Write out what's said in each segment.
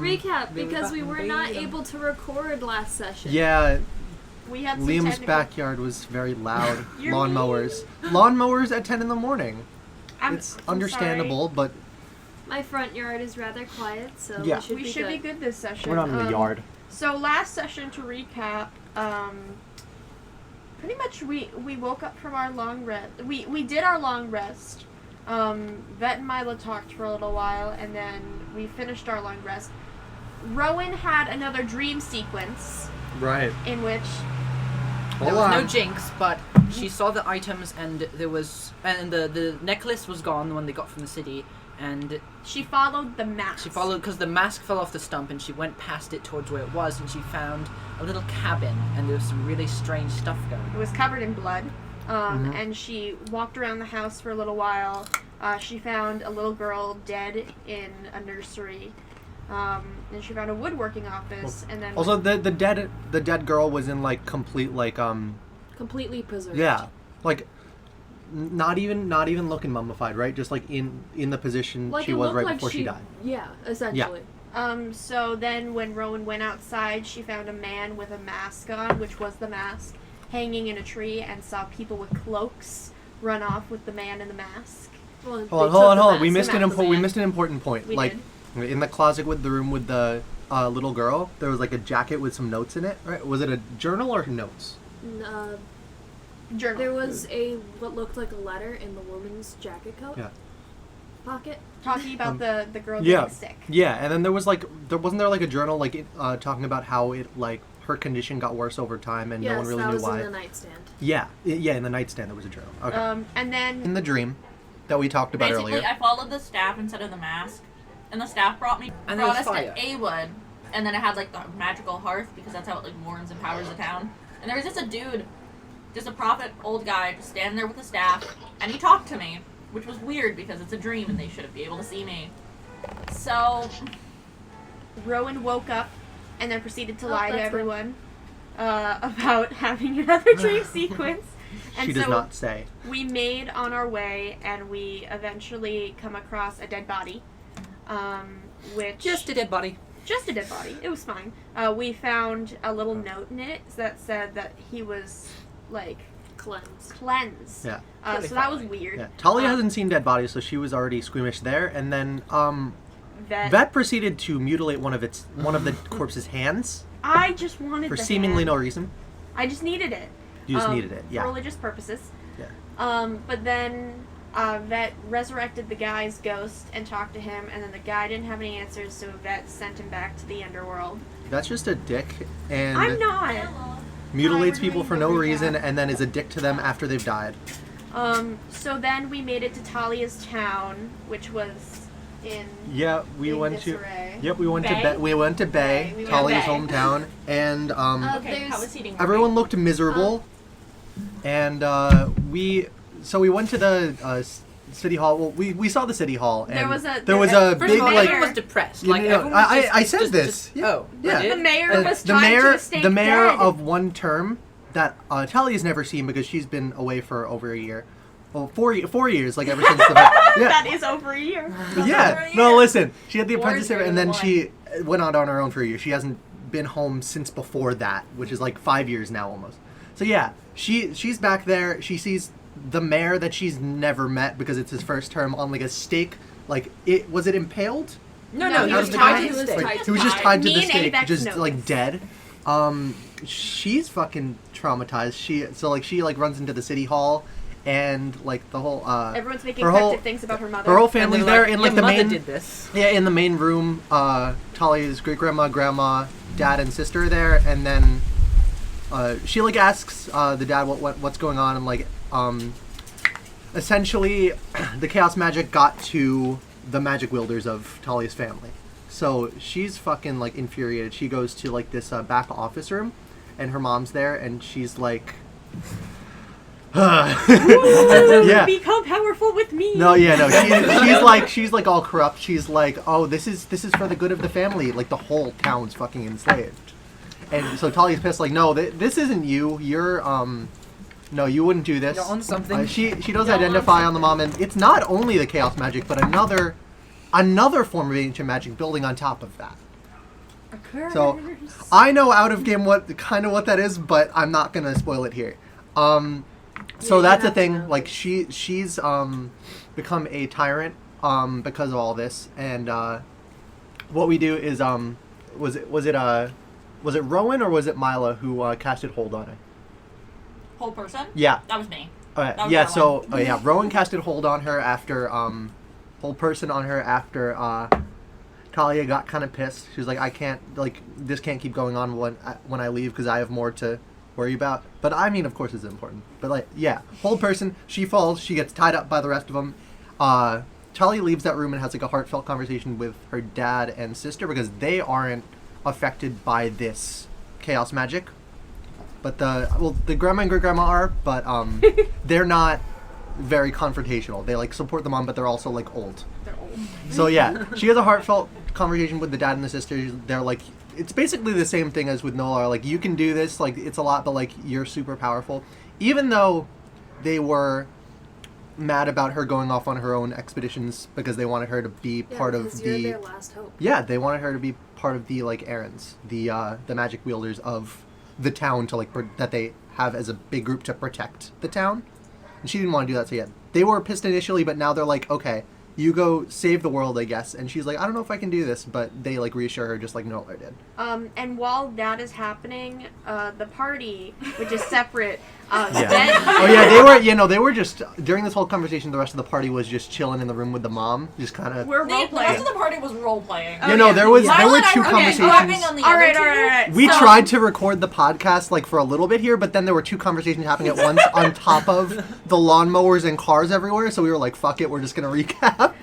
Recap, because we were not able to record last session. Yeah, We had Liam's backyard was very loud. Lawnmowers at 10 in the morning. It's understandable, but... My front yard is rather quiet, so we should be good this session. We're not in the yard. So last session, to recap, pretty much we woke up from our long rest. We did our long rest. Vet and Mila talked for a little while, and then we finished our long rest. Rowan had another dream sequence. Right. In which... There was no jinx, but she saw the items, and the necklace was gone, the one they got from the city, and... She followed the mask. She followed, because the mask fell off the stump, and she went past it towards where it was, and she found a little cabin, and there was some really strange stuff going on. It was covered in blood, and she walked around the house for a little while. She found a little girl dead in a nursery, and she found a woodworking office, and then... Also, the dead girl was in, like, complete, like, completely preserved. Yeah. Like... Not even looking mummified, right? Just like in the position like she was right before she died. Yeah, essentially. Yeah. So then when Rowan went outside, she found a man with a mask on, which was the mask, hanging in a tree, and saw people with cloaks run off with the man in the mask. Well, hold on. We missed an important point. We like did. In the closet with the room with the little girl, there was like a jacket with some notes in it, right? Was it a journal or notes? Journal. There was what looked like a letter in the woman's jacket coat pocket. Talking about the girl getting sick. Yeah, and then there wasn't there like a journal like talking about how it like her condition got worse over time and no one really knew why. Yes, that was in the nightstand. Yeah, in the nightstand there was a journal. Okay. And then in the dream that we talked about earlier. Basically, I followed the staff instead of the mask, and the staff brought us to A-Wood, and then it had like the magical hearth because that's how it like warns and powers the town. And there was just a dude. Just a prophet, old guy, just standing there with a staff, and he talked to me, which was weird because it's a dream and they shouldn't be able to see me. So, Rowan woke up and then proceeded to lie to everyone about having another dream sequence. And she does not say. We made on our way, and we eventually come across a dead body, which... Just a dead body. Just a dead body. It was fine. We found a little note in it that said that he was... like cleanse. Yeah. So that was weird. Yeah. Talia hasn't seen dead bodies, so she was already squeamish there. And then Vet proceeded to mutilate one of the corpse's hands. I just wanted for seemingly no reason. I just needed it. You just needed it. Yeah. For religious purposes. Yeah. But then Vet resurrected the guy's ghost and talked to him, and then the guy didn't have any answers, so Vet sent him back to the underworld. That's just a dick, and I'm not. Mutilates people for no reason and then is a dick to them after they've died. So then we made it to Talia's town, which was in we went disarray. to Bay, Talia's hometown, and everyone looked miserable. And we went to the city hall. Well, we saw the city hall, and there was a big like. Everyone was depressed. I said this. The mayor was trying to stay the mayor dead. of one term that Talia's never seen because she's been away for over a year. Well, 4 years, like ever since the That is over a year. No, listen. She had the apprenticeship, and then she went on her own for a year. She hasn't been home since before that, which is like 5 years now almost. So yeah, she's back there. She sees the mayor that she's never met because it's his first term on like a stake. Like was it impaled? No, he was tied to the stake. He was just tied to the Me and stake, Avex just know like this. dead. She's fucking traumatized. She runs into the city hall, and like the whole everyone's making cryptic things about her mother. Her whole family's there in like the main. Did this. Yeah, in the main room. Talia's great grandma, grandma, dad, and sister are there, and then she like asks the dad what's going on, and like essentially the chaos magic got to the magic wielders of Talia's family. So she's fucking like infuriated. She goes to like this back office room, and her mom's there, and she's like, yeah. Become powerful with me. No. She's like all corrupt. She's like, oh, this is for the good of the family. Like the whole town's fucking enslaved. And so Talia's pissed. Like, no, this isn't you. You're no, you wouldn't do this. You're on something. She does identify on the mom, and it's not only the chaos magic, but another form of ancient magic building on top of that. So I know out of game what that is, but I'm not gonna spoil it here. So that's the thing. Like she's become a tyrant because of all this, and what we do is was it Rowan or was it Mila who casted hold on it? Whole person? Yeah. That was me. Yeah. Rowan. So Rowan casted hold on her after hold person on her after Talia got kind of pissed. She was like, I can't, like, this can't keep going on when I leave because I have more to worry about. But I mean, of course it's important. But like, yeah, hold person, she falls, she gets tied up by the rest of them. Talia leaves that room and has like a heartfelt conversation with her dad and sister because they aren't affected by this chaos magic. But the grandma and great grandma are, but they're not very confrontational. They like support the mom, but they're also like old. They're old. So yeah, she has a heartfelt conversation with the dad and the sister. They're like, it's basically the same thing as with Nola. Like, you can do this. Like, it's a lot, but like you're super powerful. Even though they were mad about her going off on her own expeditions because they wanted her to be part of you're their last hope. Yeah, they wanted her to be part of the like errands, the magic wielders of the town to like that they have as a big group to protect the town. And she didn't want to do that, so yeah. They were pissed initially, but now they're like, okay, you go save the world, I guess. And she's like, I don't know if I can do this, but they like reassure her just like Nola did. And while that is happening, the party, which is separate, they were just, during this whole conversation, the rest of the party was just chilling in the room with the mom, just kind of... We're The role-playing. rest of the party was role-playing. There were two conversations. On the All other right. two. We tried to record the podcast like for a little bit here, but then there were two conversations happening at once on top of the lawnmowers and cars everywhere, so we were like, fuck it, we're just going to recap.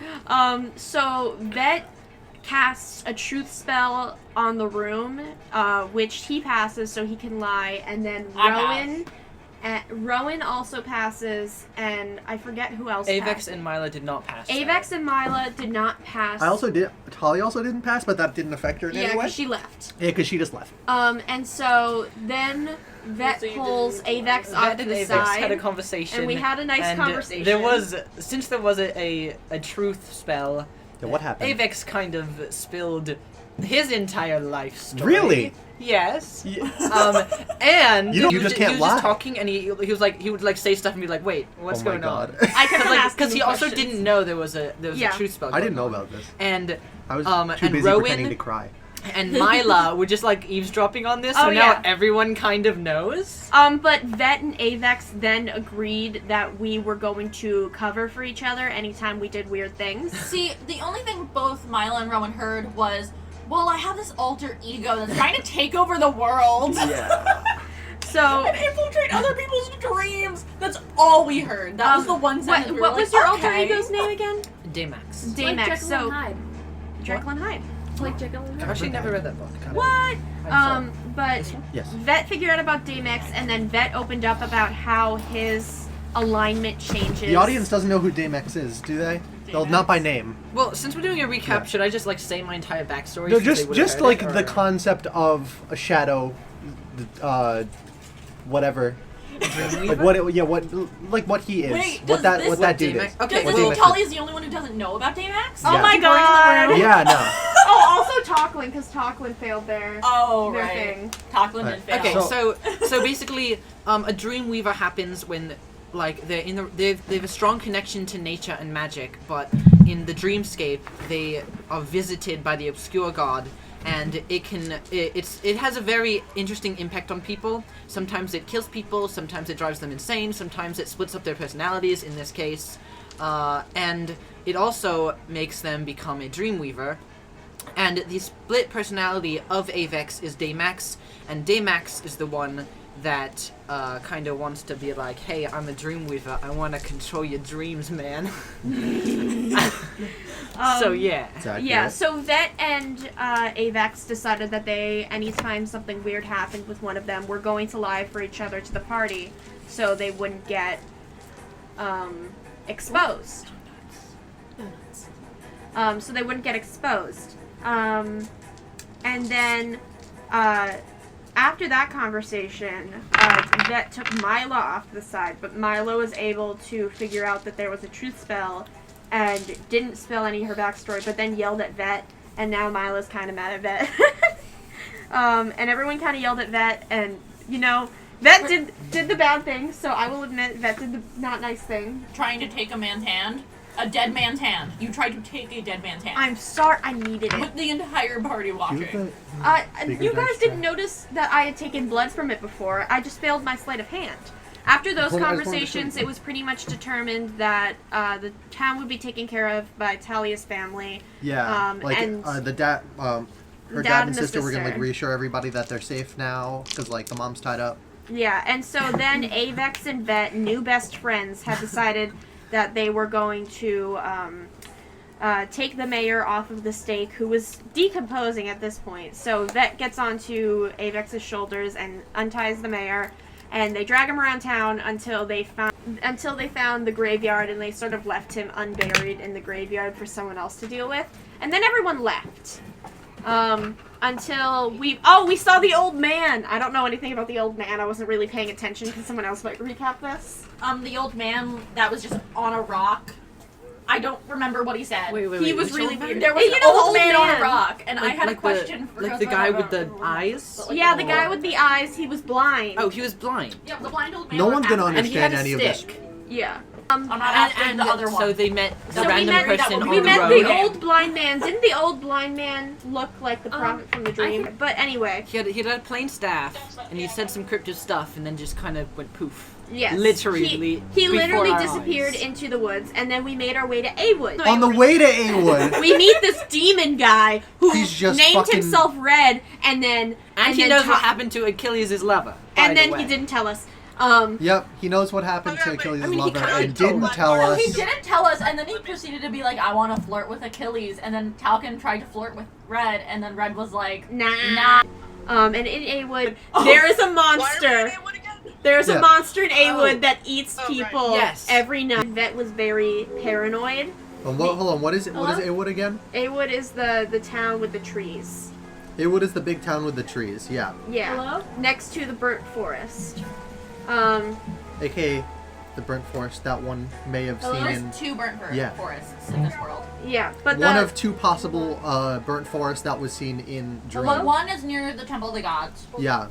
So Vet casts a truth spell on the room, which he passes so he can lie, and then Rowan also passes, and I forget who else Avex passed. and Mila did not pass. Avex and Mila did not pass. Talia also didn't pass, but that didn't affect her in any way. Yeah, because she left. Yeah, because she just left. And so then Vet pulls Avex off to the Avex side. had a conversation. And we had a nice conversation. There was a truth spell. Yeah, what happened? Avex kind of spilled his entire life story. Really? Yes. And you he was just can't lie. just talking, and he would say stuff and be like, "Wait, what's going on?" I kept asking because he also didn't know there was a truth spell. I didn't know about this. And I was too and busy Rowan pretending to cry. and Mila were just like eavesdropping on this, so now everyone kind of knows. But Vet and Avex then agreed that we were going to cover for each other anytime we did weird things. See, the only thing both Mila and Rowan heard was, well, I have this alter ego that's trying to take over the world. Yeah. So and infiltrate other people's dreams. That's all we heard. That was the one sentence we were what like, was your alter okay. ego's name again? Daymax. Daymax. Like Jekyll So and Hyde. Jekyll and Hyde. It's like Jekyll and I've Hyde. actually never read that book. What? I'm But Yes. Vet figured out about Daymax, and then Vet opened up about how his alignment changes. The audience doesn't know who Daymax is, do they? They'll not by name. Well, since we're doing a recap, Yeah. should I just like say my entire backstory? No, since they would've just heard like it, the or- concept of a shadow, whatever. Like what he is. Wait, what does this- that dude Daymax- is. okay, Does What this Daymax Tully is. is the only one who doesn't know about Daymax? Oh Yeah. my god! Yeah, no. Oh, also Talklin, because Talklin failed their Oh, their right. thing. Talklin did fail. Okay, So- so basically, a Dreamweaver happens when, like, they have a strong connection to nature and magic, but in the dreamscape they are visited by the obscure god, and it has a very interesting impact on people. Sometimes it kills people, sometimes it drives them insane, sometimes it splits up their personalities. In this case, and it also makes them become a Dreamweaver. And the split personality of Avex is Daymax, and Daymax is the one that kind of wants to be like, hey, I'm a Dreamweaver, I want to control your dreams, man. So yeah. Yeah, so Vet and Avex decided that anytime something weird happened with one of them, were going to lie for each other to the party, so they wouldn't get exposed. So they wouldn't get exposed. And then after that conversation, Vet took Mila off to the side, but Mila was able to figure out that there was a truth spell and didn't spill any of her backstory, but then yelled at Vet, and now Mila's kind of mad at Vet. And everyone kind of yelled at Vet, and, you know, Vet did the bad thing, so I will admit Vet did the not nice thing. Trying to take a man's hand. A dead man's hand. You tried to take a dead man's hand. I'm sorry, I needed it. With the entire party watching. You guys didn't notice that I had taken blood from it before. I just failed my sleight of hand. After those conversations, it was pretty much determined that the town would be taken care of by Talia's family. Yeah, and the dad, her dad and sister were gonna like reassure everybody that they're safe now because like the mom's tied up. Yeah, and so then Avex and Vet, new best friends, had decided that they were going to take the mayor off of the stake, who was decomposing at this point. So Vet gets onto Avex's shoulders and unties the mayor, and they drag him around town until they found the graveyard, and they sort of left him unburied in the graveyard for someone else to deal with. And then everyone left. Until we saw the old man. I don't know anything about the old man. I wasn't really paying attention. Can someone else like recap this? The old man that was just on a rock. I don't remember what he said. Wait. He was really weird. There was an old man on a rock, and I had a question for the guy with the eyes? Yeah, the guy with the eyes, he was blind. Oh, he was blind. Yeah, the blind old man. No one's gonna And he had understand a any of stick. this. Yeah. I'm not asking the other one. So they met the So random person on we the met road. the old blind man. Didn't the old blind man look like the prophet from the dream? But anyway. He had a plain staff, and he said some cryptic stuff, and then just kind of went poof. Yes. Literally. He before literally our disappeared eyes. into the woods, and then we made our way to A-Wood. On the way to A-Wood, We meet this demon guy who He's just named fucking- himself Red, and then And he then knows what happened to Achilles' lover. and by then the he way. didn't tell us. yep, he knows what happened to Achilles' I mean, he lover kinda and told didn't us. tell us. He didn't tell us, and then he proceeded to be like, I want to flirt with Achilles, and then Talcon tried to flirt with Red, and then Red was like, Nah. And in A-Wood, there is a monster. There's a monster in A-Wood that eats people Yes. every night. Vet was very paranoid. Hold on, what is it? What is A-Wood again? A-Wood is the town with the trees. A-Wood is the big town with the trees, yeah. Yeah. Hello? Next to the burnt forest. AKA the burnt forest that one may have seen in... there's two burnt Yeah. forests in this world. Yeah, but One of two possible burnt forests that was seen in Dream. One is near the Temple of the Gods, Yeah,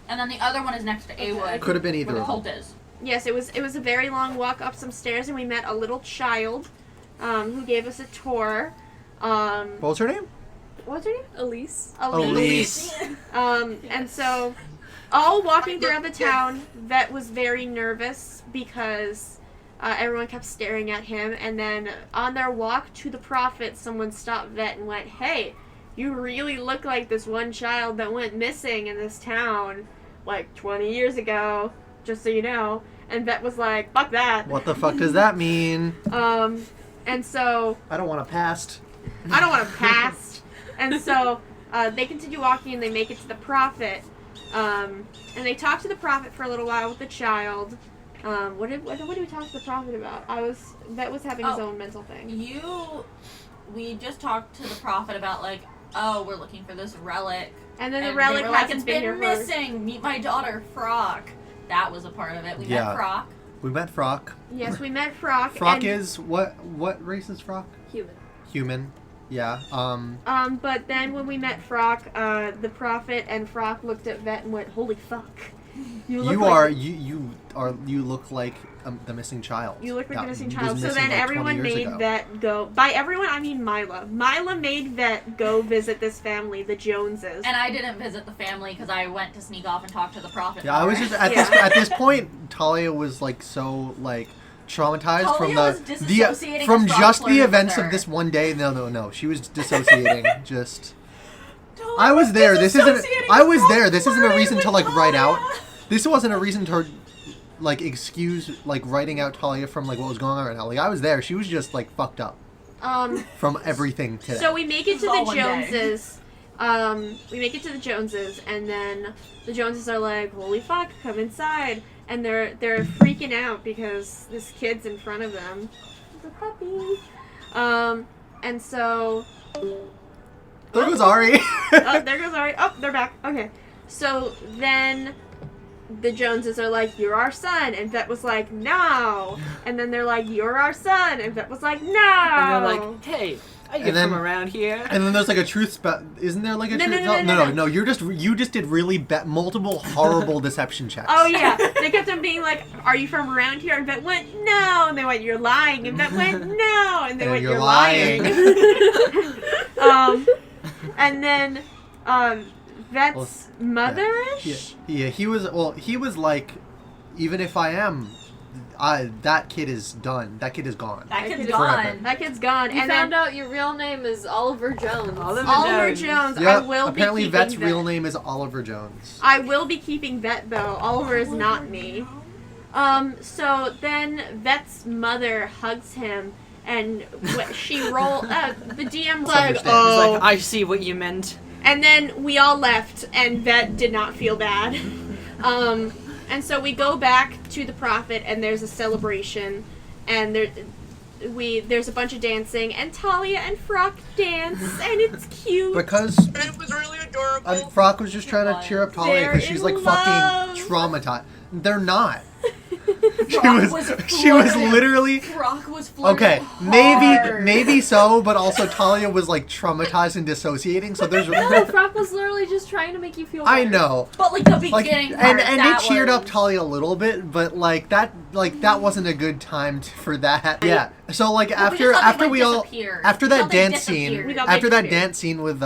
and then the other one is next to A-Wood, could have been where either the of them. cult is. yes, it was a very long walk up some stairs, and we met a little child, who gave us a tour. What was her name? What's her name? Elise. Elise. And so, all walking throughout the town, Vet was very nervous because everyone kept staring at him. And then on their walk to the prophet, someone stopped Vet and went, "Hey, you really look like this one child that went missing in this town like 20 years ago, just so you know." And Vet was like, "Fuck that." What the fuck does that mean? And so I don't want to pass. I don't want to pass. And so they continue walking and they make it to the prophet. And they talk to the prophet for a little while with the child. What did we talk to the prophet about? Vet was having his own mental thing. We just talked to the prophet about like, oh, we're looking for this relic. And then the And relic they were like, hasn't it's been here been for... missing. Meet my daughter, Frock. That was a part of it. We met Frock. We met Frock. Yes, we met Frock. Frock and, is what race is Frock? Human. Human. Yeah. But then when we met Frock, the prophet and Frock looked at Vet and went, "Holy fuck! You look like the missing child. You look like that the missing was child." So missing, then like, 20 everyone years made ago. Vet go. By everyone, I mean Mila. Mila made Vet go visit this family, the Joneses. And I didn't visit the family because I went to sneak off and talk to the prophet. Yeah, I was just at this point. Talia was like so like traumatized Talia from was disassociating from as Frock just the flirted with events her. of this one day. No, she was dissociating. Just Talia I was there. This isn't. disassociating I as was Frock there. This isn't a flirted reason with to like write out. Talia. This wasn't a reason to like excuse like writing out Talia from like what was going on right now. Like I was there. She was just like fucked up from everything today. So we make it to All the one day. Joneses. We make it to the Joneses, and then the Joneses are like, "Holy fuck, come inside!" And they're freaking out because this kid's in front of them. The puppy. And so there goes Ari. oh, there goes Ari. Oh, they're back. Okay. So then the Joneses are like, "You're our son," and Vet was like, "No." And then they're like, "You're our son," and Vet was like, "No." And they're like, "Hey, Are you And then- from around here? And then there's like a truth Isn't there like a No, truth no. You just did really multiple horrible deception checks. Oh yeah, they kept on being like, "Are you from around here?" And Vet went, "No." And they went, "You're lying." And Vet went, "No." And they And went, you're "You're lying." And then Vet's mother-ish. Yeah, he was like, even if I am, that kid is done. That kid is gone. That kid's Forever. gone. That kid's gone. You and found then out your real name is Oliver Jones. Oliver Jones. Yeah, I will apparently be keeping Vet's real name is Oliver Jones. I will be keeping Vet though. Oliver is not me. So then Vet's mother hugs him, and she roll. The DM's like, Understand. He's "Oh," like, I see what you meant. and then we all left, and Vet did not feel bad. And so we go back to the Prophet, and there's a celebration, and there's a bunch of dancing, and Talia and Frock dance, and it's cute. Because It was really adorable. Frock was just trying to cheer up Talia They're because she's in like love. fucking traumatized. They're not. Brock was She was flirting. literally. Brock was flirting Okay, hard. maybe so, but also Talia was like traumatized and dissociating. So there's. No, Frock was literally just trying to make you feel better. I know. But like the Like, beginning and part, it that cheered was... up Talia a little bit, but that wasn't a good time for that. Yeah. So like we after just thought after they, we like, all disappeared. after We that thought they dance scene disappeared. We thought they after that disappeared. dance scene with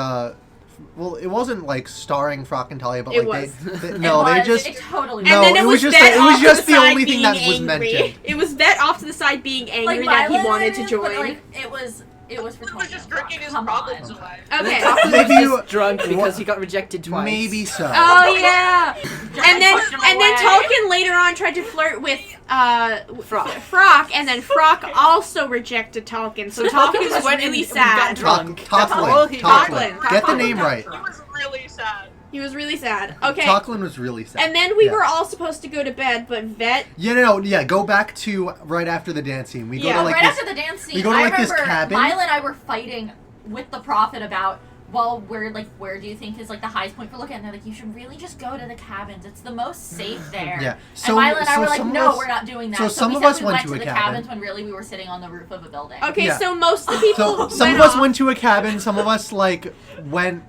well, it wasn't like starring Frock and Talia, but It like was. they It no, they was. just It totally And No, then it it was was just Vet it was off just to the the side only thing that being was angry. mentioned. It was Vet off to the side being angry that he violent wanted to is, join. But, like, it was for He Tony was just and Brock. drinking his Come problems on. away. Okay. Talia Maybe was you- just drunk because he got rejected twice. Maybe so. Oh yeah. And then pushed him away. Tolkien later on tried to flirt with Frock. and then Frock also rejected Tolkien. So Tolkien was went really and sad. got drunk. That's all Tocklin. he Tocklin. Tocklin. Get the name right. He was really sad. He was really sad. Okay. Tocklin was really sad. And then we Yeah. were all supposed to go to bed, but Vet. Yeah, go back to right after the dance scene. We go Yeah, to like right this. after the dance scene, we go to, I like, this remember cabin. Mila and I were fighting with the Prophet about, well, where do you think is like the highest point for looking? And they're like, you should really just go to the cabins. It's the most safe there. Yeah. And So- Mila and I so were like, some of no, us- we're not doing that. so So some we of said us we went went to to a the cabin. cabins when really we were sitting on the roof of a building. Okay, Yeah. so most of the people. So some went of us off. went to a cabin. Some of us like went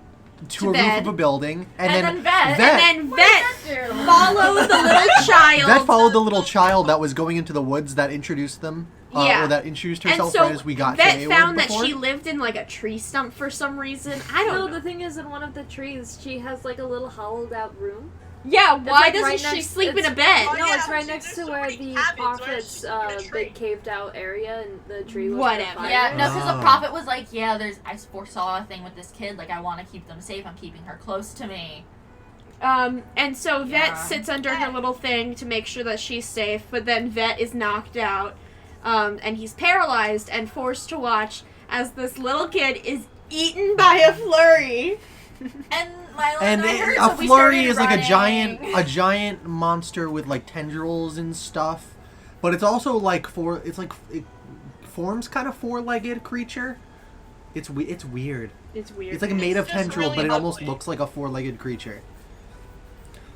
to To a roof bed. of a building, And then Vet. And then What did Vet that do? followed the little child. Vet followed the little child that was going into the woods that introduced them. Yeah. Or that introduced And herself so right as we got to Vet Awood found that before. she lived in like a tree stump for some reason. I don't No, know. the thing is, in one of the trees, she has like a little hollowed out room. Yeah, why like, doesn't right she next- sleep in a it's- bed? Oh, No, yeah, it's right see, next there's to so where many the cabins, right? prophet's She's in a tree. big caved out area and the tree was Whatever. on fire. Yeah, no, because Oh. the Prophet was like, yeah, I foresaw a thing with this kid. Like, I want to keep them safe. I'm keeping her close to me. And so Vet Yeah. sits under her little thing to make sure that she's safe, but then Vet is knocked out, and he's paralyzed and forced to watch as this little kid is eaten by a flurry. And Milo And and I heard, a so we flurry started is like running. a giant monster with like tendrils and stuff, but it's also like it forms kind of four-legged creature. It's weird. It's weird. It's like made of It's just tendrils, really but it almost ugly. looks like a four-legged creature.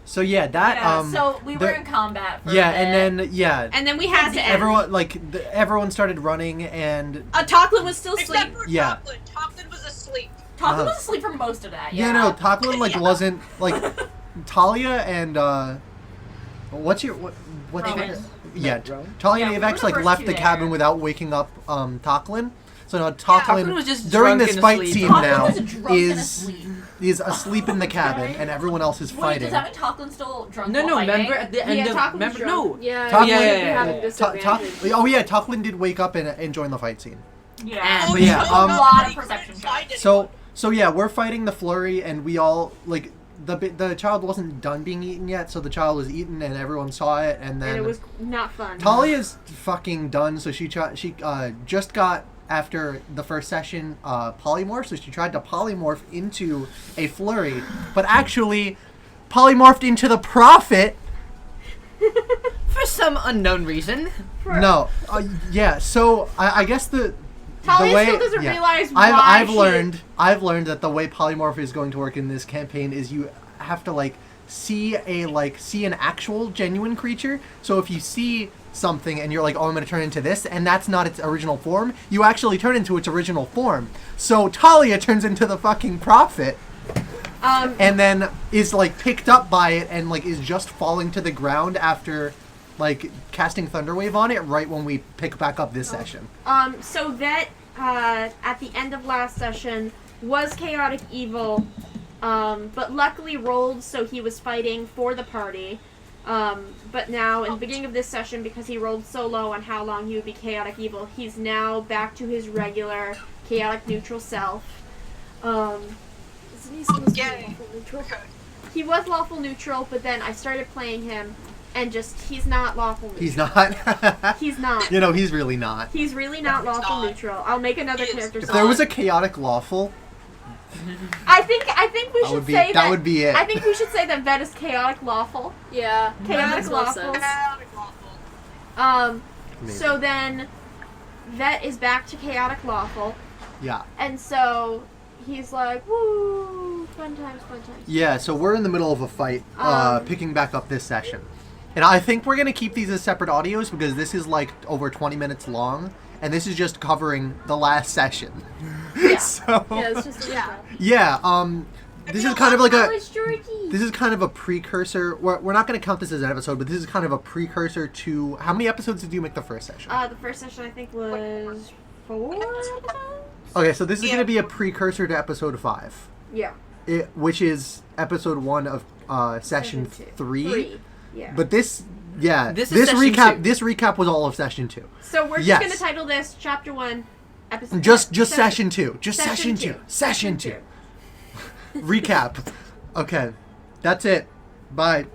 So yeah, that Yeah, so we were the- in combat for yeah, a bit. and then And then we had to end. everyone started running, and Tocklin was still asleep. Except for Yeah. Tocklin. Tocklin was asleep. Tocklin was asleep for most of that. yeah, no, Tocklin like Yeah. wasn't like Talia and what's your Rowan. yeah, Rowan? Talia Yeah, and we Avex were the like first left two the there. cabin without waking up Tocklin. So now Tocklin Tocklin was just during drunk this and fight asleep. scene Tocklin now was drunk and asleep. is asleep in the cabin, and everyone else is Wait, fighting. does that mean Toclin's still drunk? No, while fighting? remember at the end Yeah, of Tocklin was remember drunk. no. Yeah, Tocklin- he Yeah, would yeah, be yeah, having disadvantage. Oh yeah, Tocklin did wake up and join the fight scene. Yeah. Oh, But yeah, so a lot of he couldn't perception find checks. anyone. So yeah, we're fighting the flurry, and we all like the child wasn't done being eaten yet, so the child was eaten, and everyone saw it, and then And it was not fun. Talia's fucking done, so she just got after the first session polymorph, so she tried to polymorph into a flurry, but actually polymorphed into the prophet. For some unknown reason. No, yeah. So I guess the Talia way still doesn't yeah. realize I've why she- learned that the way polymorph is going to work in this campaign is you have to see an actual genuine creature. So if you see something and you're like, oh, I'm going to turn into this, and that's not its original form, you actually turn into its original form. So Talia turns into the fucking prophet, and then is like picked up by it and like is just falling to the ground after like casting Thunderwave on it right when we pick back up this session. So Vet at the end of last session was chaotic evil, but luckily rolled so he was fighting for the party. But now, in the beginning of this session, because he rolled so low on how long he would be chaotic evil, he's now back to his regular chaotic neutral self. Isn't he supposed to be lawful neutral? He was lawful neutral, but then I started playing him, and he's not lawful neutral. He's not. He's not. You know, he's really not. He's really not lawful not. neutral. I'll make another character. If there was a chaotic lawful, I think we should say that. That would be it. I think we should say that Vet is chaotic lawful. Yeah. Chaotic makes more lawful. sense. Maybe. So then Vet is back to chaotic lawful, Yeah. and so he's like, woo, fun times, fun times. Yeah, so we're in the middle of a fight, picking back up this session. And I think we're going to keep these as separate audios because this is like over 20 minutes long, and this is just covering the last session. Yeah. So, Yeah, it's just a recap. yeah, this is kind of like Oh, it's Georgie. this is kind of a precursor. We're not going to count this as an episode, but this is kind of a precursor to, how many episodes did you make the first session? The first session I think was 4 episodes? Okay, so this is going to be a precursor to episode 5. Yeah. Which is episode 1 of session Session 2. 3. Yeah. But this This is session recap 2. This recap was all of session 2. So we're just Yes. going to title this Chapter 1, Episode Just session 2. Just Session session 2. 2. Session 2. Recap. Okay. That's it. Bye.